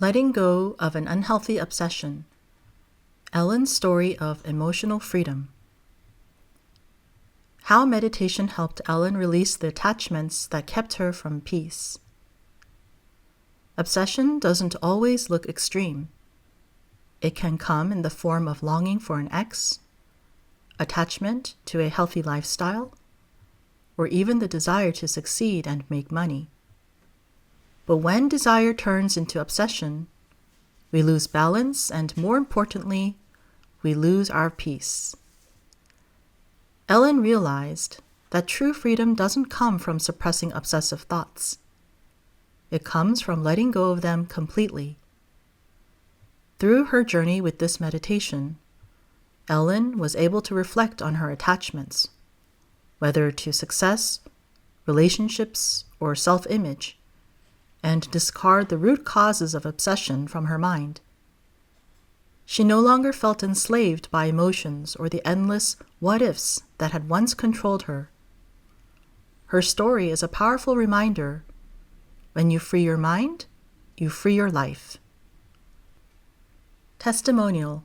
Letting go of an unhealthy obsession. Ellen's story of emotional freedom. How meditation helped Ellen release the attachments that kept her from peace. Obsession doesn't always look extreme. It can come in the form of longing for an ex, attachment to a healthy lifestyle, or even the desire to succeed and make money. But when desire turns into obsession, we lose balance and, more importantly, we lose our peace. Ellen realized that true freedom doesn't come from suppressing obsessive thoughts. It comes from letting go of them completely. Through her journey with this meditation, Ellen was able to reflect on her attachments, whether to success, relationships, or self-image, and discard the root causes of obsession from her mind. She no longer felt enslaved by emotions or the endless what-ifs that had once controlled her. Her story is a powerful reminder: when you free your mind, you free your life. Testimonial: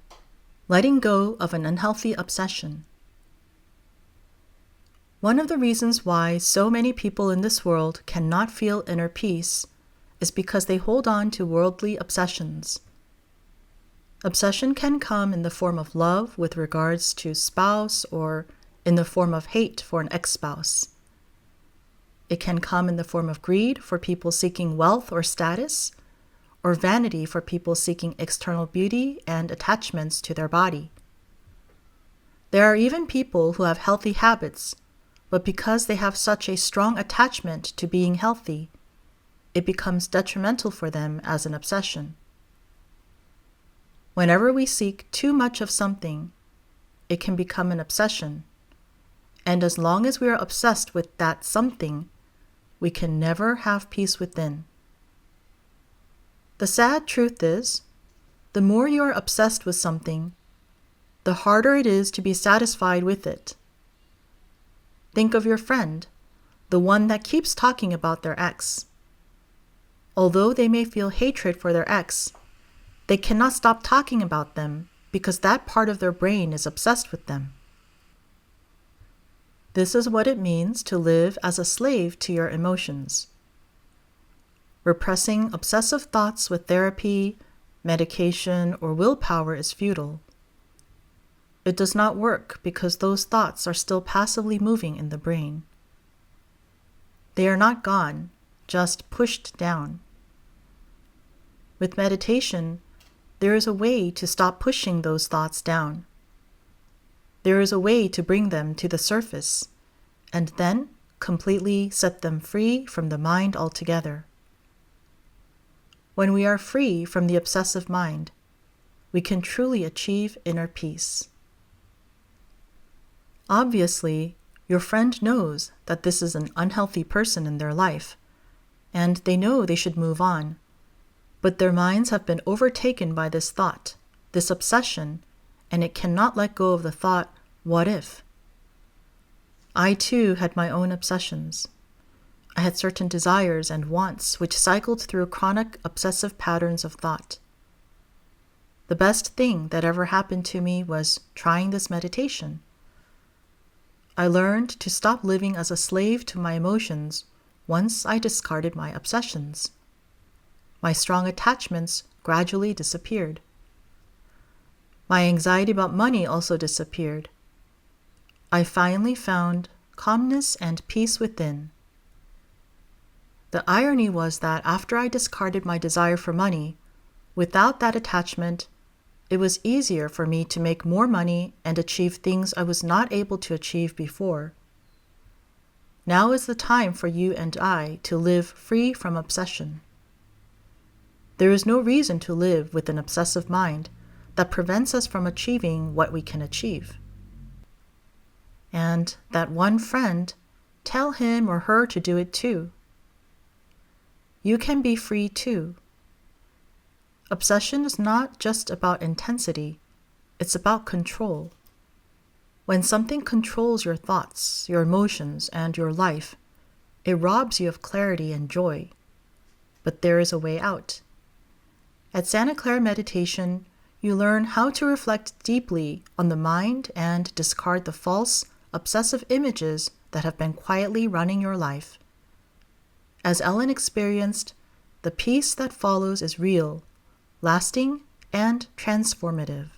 letting go of an unhealthy obsession. One of the reasons why so many people in this world cannot feel inner peace is because they hold on to worldly obsessions. Obsession can come in the form of love with regards to spouse or in the form of hate for an ex-spouse. It can come in the form of greed for people seeking wealth or status, or vanity for people seeking external beauty and attachments to their body. There are even people who have healthy habits, but because they have such a strong attachment to being healthy, it becomes detrimental for them as an obsession. Whenever we seek too much of something, it can become an obsession, and as long as we are obsessed with that something, we can never have peace within. The sad truth is, the more you are obsessed with something, the harder it is to be satisfied with it. Think of your friend, the one that keeps talking about their ex. Although they may feel hatred for their ex, they cannot stop talking about them because that part of their brain is obsessed with them. This is what it means to live as a slave to your emotions. Repressing obsessive thoughts with therapy, medication, or willpower is futile. It does not work because those thoughts are still passively moving in the brain. They are not gone, just pushed down. With meditation, there is a way to stop pushing those thoughts down. There is a way to bring them to the surface, and then completely set them free from the mind altogether. When we are free from the obsessive mind, we can truly achieve inner peace. Obviously, your friend knows that this is an unhealthy person in their life, and they know they should move on, but their minds have been overtaken by this thought, this obsession, and it cannot let go of the thought, what if? I too had my own obsessions. I had certain desires and wants which cycled through chronic obsessive patterns of thought. The best thing that ever happened to me was trying this meditation. I learned to stop living as a slave to my emotions once I discarded my obsessions. My strong attachments gradually disappeared. My anxiety about money also disappeared. I finally found calmness and peace within. The irony was that after I discarded my desire for money, without that attachment, it was easier for me to make more money and achieve things I was not able to achieve before. Now is the time for you and I to live free from obsession. There is no reason to live with an obsessive mind that prevents us from achieving what we can achieve. And that one friend, tell him or her to do it too. You can be free too. Obsession is not just about intensity, it's about control. When something controls your thoughts, your emotions, and your life, it robs you of clarity and joy. But there is a way out. At Santa Clara Meditation, you learn how to reflect deeply on the mind and discard the false, obsessive images that have been quietly running your life. As Ellen experienced, the peace that follows is real, lasting, and transformative.